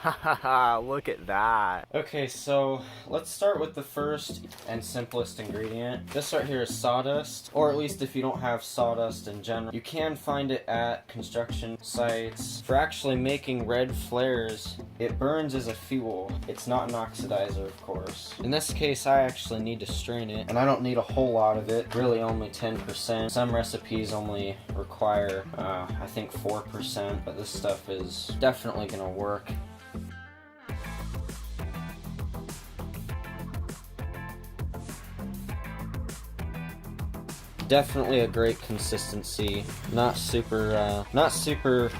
Look at that. Okay, so let's start with the first and simplest ingredient. This right here is sawdust, or at least if you don't have sawdust in general, you can find it at construction sites. For actually making red flares, it burns as a fuel. It's not an oxidizer, of course. In this case, I actually need to strain it, and I don't need a whole lot of it, really only 10%. Some recipes only require, I think 4%, but this stuff is definitely gonna work. Definitely a great consistency. Not super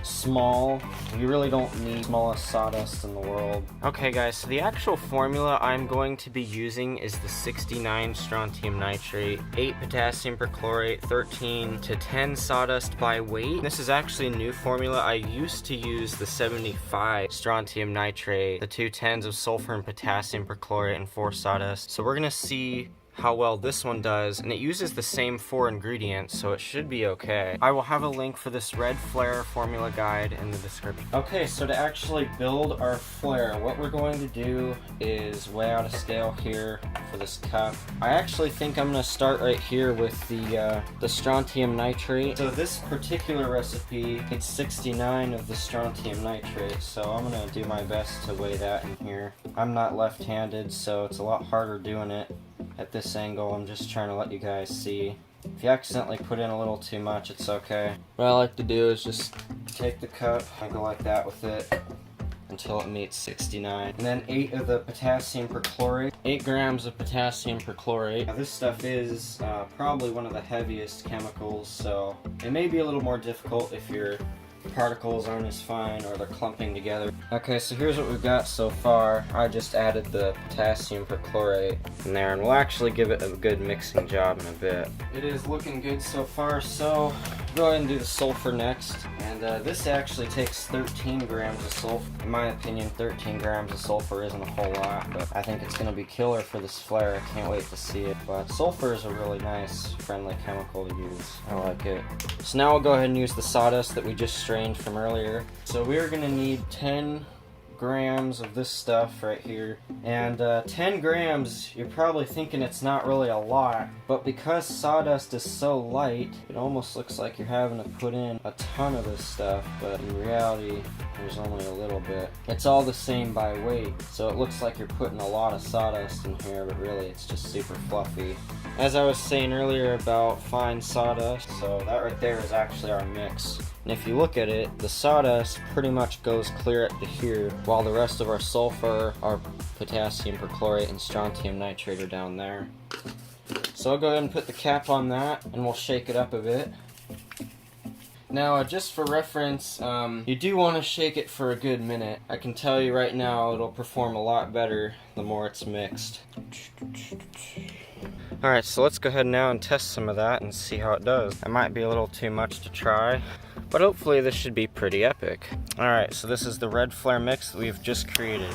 small. You really don't need smallest sawdust in the world. Okay guys, so the actual formula I'm going to be using is the 69 strontium nitrate, 8 potassium perchlorate, 13 to 10 sawdust by weight. This is actually a new formula. I used to use the 75 strontium nitrate, the 2 tens of sulfur and potassium perchlorate, and 4 sawdust. So we're gonna see how well this one does, and it uses the same 4 ingredients, so it should be okay. I will have a link for this red flare formula guide in the description. Okay, so to actually build our flare, what we're going to do is weigh out a scale here for this cup. I actually think I'm gonna start right here with the strontium nitrate. So this particular recipe, it's 69 of the strontium nitrate, so I'm gonna do my best to weigh that in here. I'm not left-handed, so it's a lot harder doing it at this angle. I'm just trying to let you guys see. If you accidentally put in a little too much, it's okay. What I like to do is just take the cup and go like that with it until it meets 69. And then 8 of the potassium perchlorate. 8 grams of potassium perchlorate. Now this stuff is probably one of the heaviest chemicals, so it may be a little more difficult if your particles aren't as fine or they're clumping together. Okay, so here's what we've got so far. I just added the potassium perchlorate in there, and we'll actually give it a good mixing job in a bit. It is looking good so far, so go ahead and do the sulfur next. And this actually takes 13 grams of sulfur. In my opinion, 13 grams of sulfur isn't a whole lot, but I think it's going to be killer for this flare. I can't wait to see it. But sulfur is a really nice, friendly chemical to use. I like it. So now we'll go ahead and use the sawdust that we just strained from earlier. So we're going to need 10 grams of this stuff right here, and 10 grams, you're probably thinking it's not really a lot, but because sawdust is so light, it almost looks like you're having to put in a ton of this stuff, but in reality there's only a little bit. It's all the same by weight, so it looks like you're putting a lot of sawdust in here, but really it's just super fluffy. As I was saying earlier about fine sawdust, so that right there is actually our mix. And if you look at it, the sawdust pretty much goes clear up to here, while the rest of our sulfur, our potassium perchlorate, and strontium nitrate are down there. So I'll go ahead and put the cap on that, and we'll shake it up a bit. Now, just for reference, you do want to shake it for a good minute. I can tell you right now, it'll perform a lot better the more it's mixed. Alright, so let's go ahead now and test some of that and see how it does. It might be a little too much to try, but hopefully this should be pretty epic. Alright, so this is the red flare mix that we've just created.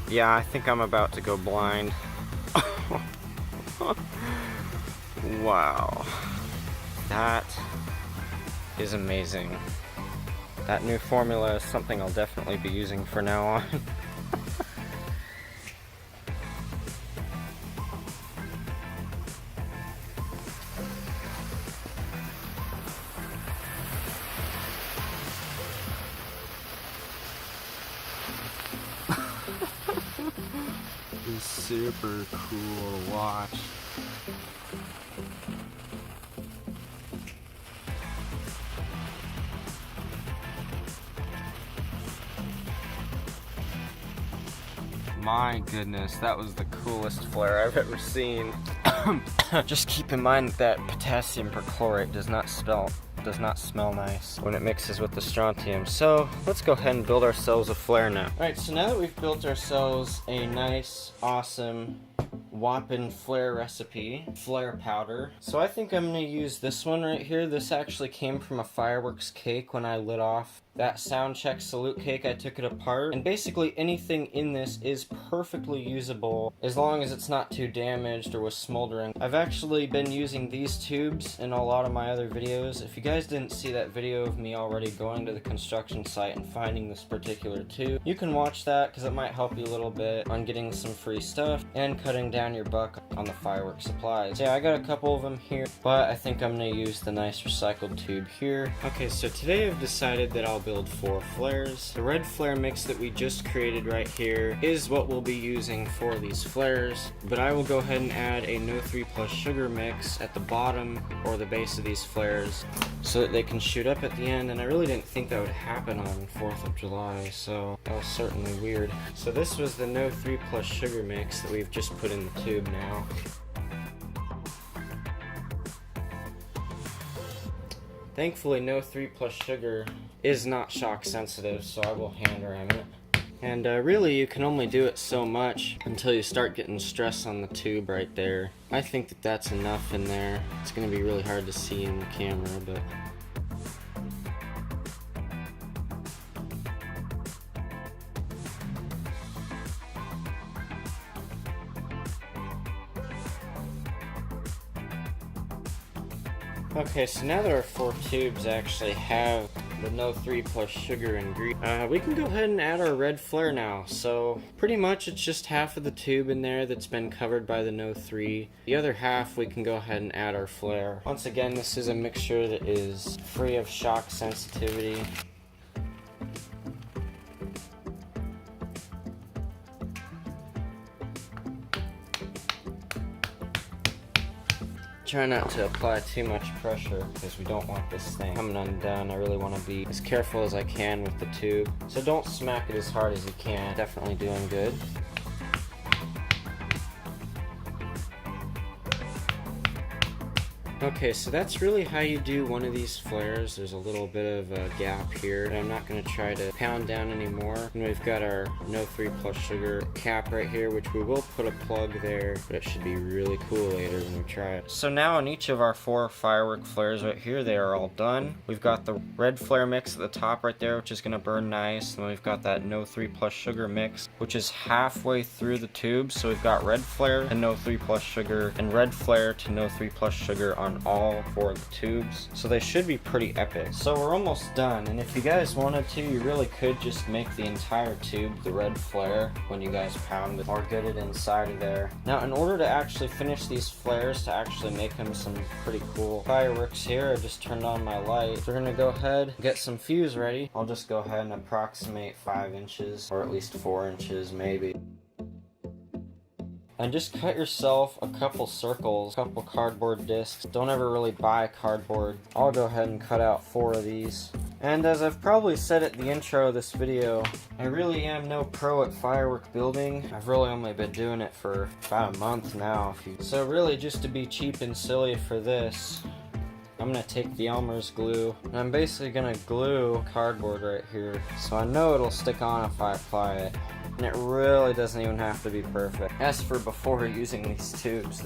Yeah, I think I'm about to go blind. Wow. That is amazing. That new formula is something I'll definitely be using from now on. It's super cool to watch. My goodness, that was the coolest flare I've ever seen. Just keep in mind that potassium perchlorate does not smell nice when it mixes with the strontium. So let's go ahead and build ourselves a flare now. Alright, so now that we've built ourselves a nice, awesome, whopping flare recipe, flare powder. So I think I'm going to use this one right here. This actually came from a fireworks cake when I lit off That sound check salute cake, I took it apart, and basically anything in this is perfectly usable as long as it's not too damaged or was smoldering. I've actually been using these tubes in a lot of my other videos. If you guys didn't see that video of me already going to the construction site and finding this particular tube, you can watch that because it might help you a little bit on getting some free stuff and cutting down your buck on the firework supplies. Yeah, I got a couple of them here, but I think I'm gonna use the nice recycled tube here. Okay, so today I've decided that I'll build 4 flares. The red flare mix that we just created right here is what we'll be using for these flares, but I will go ahead and add a No 3 Plus sugar mix at the bottom or the base of these flares so that they can shoot up at the end, and I really didn't think that would happen on 4th of July, so that was certainly weird. So this was the No 3 Plus sugar mix that we've just put in the tube now. Thankfully, No 3 Plus sugar is not shock sensitive, so I will hand ram it. And really, you can only do it so much until you start getting stress on the tube right there. I think that that's enough in there. It's going to be really hard to see in the camera, but... Okay, so now that our 4 tubes actually have the No 3 Plus sugar ingredient, we can go ahead and add our red flare now. So pretty much it's just half of the tube in there that's been covered by the No 3. The other half we can go ahead and add our flare. Once again, this is a mixture that is free of shock sensitivity. Try not to apply too much pressure because we don't want this thing coming undone. I really want to be as careful as I can with the tube. So don't smack it as hard as you can. Definitely doing good. Okay, so that's really how you do one of these flares. There's a little bit of a gap here, and I'm not going to try to pound down anymore. And we've got our No 3 Plus sugar cap right here, which we will put a plug there, but it should be really cool later when we try it. So now on each of our 4 firework flares right here, they are all done. We've got the red flare mix at the top right there, which is going to burn nice. And then we've got that No 3 Plus sugar mix, which is halfway through the tube. So we've got red flare and No 3 Plus sugar, and red flare to No 3 Plus sugar on all 4 of the tubes, so they should be pretty epic. So we're almost done, and if you guys wanted to, you really could just make the entire tube the red flare when you guys pound it or get it inside of there. Now, in order to actually finish these flares, to actually make them some pretty cool fireworks here, I just turned on my light. We're gonna go ahead and get some fuse ready. I'll just go ahead and approximate 5 inches, or at least 4 inches maybe. And just cut yourself a couple circles, a couple cardboard discs. Don't ever really buy cardboard. I'll go ahead and cut out 4 of these. And as I've probably said at the intro of this video, I really am no pro at firework building. I've really only been doing it for about a month now. So really, just to be cheap and silly for this, I'm gonna take the Elmer's glue, and I'm basically gonna glue cardboard right here. So I know it'll stick on if I apply it. And it really doesn't even have to be perfect. As for before using these tubes,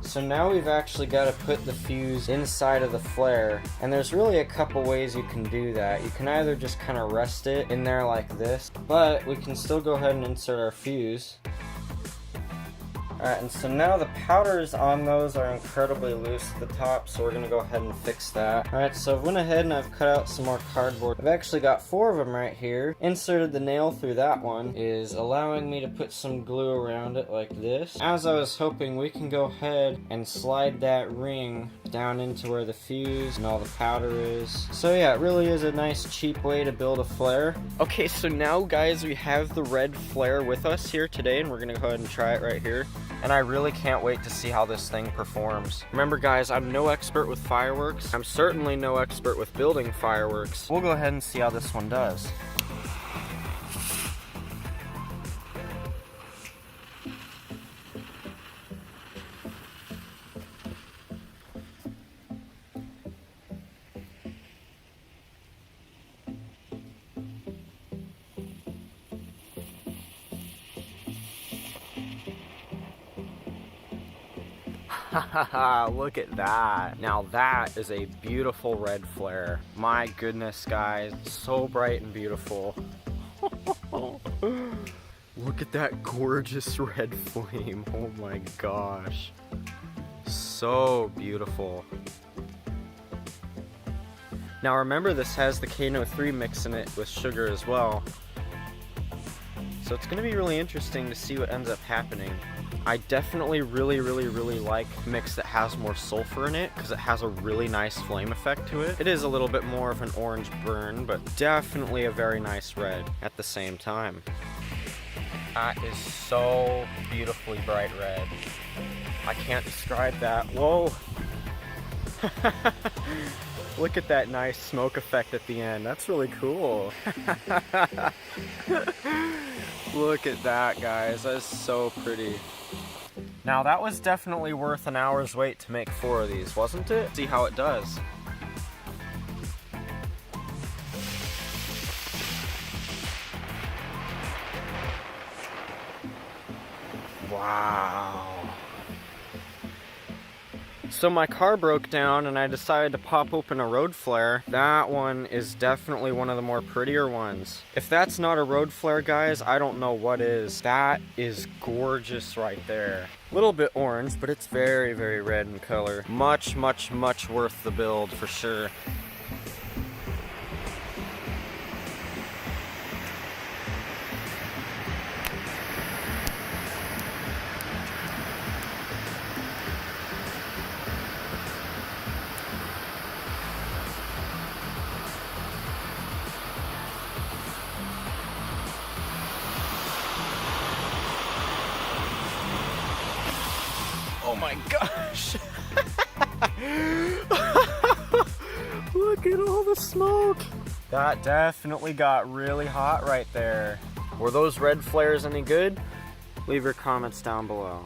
so now we've actually got to put the fuse inside of the flare, and there's really a couple ways you can do that. You can either just kind of rest it in there like this, but we can still go ahead and insert our fuse. Alright, and so now the powders on those are incredibly loose at the top, so we're going to go ahead and fix that. Alright, so I went ahead and I've cut out some more cardboard. I've actually got 4 of them right here. Inserted the nail through that one, is allowing me to put some glue around it like this. As I was hoping, we can go ahead and slide that ring down into where the fuse and all the powder is. So yeah, it really is a nice cheap way to build a flare. Okay, so now guys, we have the red flare with us here today, and we're gonna go ahead and try it right here. And I really can't wait to see how this thing performs. Remember guys, I'm no expert with fireworks. I'm certainly no expert with building fireworks. We'll go ahead and see how this one does. Look at that. Now that is a beautiful red flare. My goodness, guys. So bright and beautiful. Look at that gorgeous red flame. Oh my gosh. So beautiful. Now remember, this has the Kano 3 mix in it with sugar as well. So it's gonna be really interesting to see what ends up happening. I definitely really like mix that has more sulfur in it because it has a really nice flame effect to it. It is a little bit more of an orange burn, but definitely a very nice red at the same time. That is so beautifully bright red. I can't describe that. Whoa! Look at that nice smoke effect at the end. That's really cool. Look at that, guys. That is so pretty. Now that was definitely worth an hour's wait to make 4 of these, wasn't it? See how it does. Wow. So my car broke down and I decided to pop open a road flare. That one is definitely one of the more prettier ones. If that's not a road flare, guys, I don't know what is. That is gorgeous right there. A little bit orange, but it's very red in color. Much worth the build for sure. Oh my gosh! Look at all the smoke! That definitely got really hot right there. Were those red flares any good? Leave your comments down below.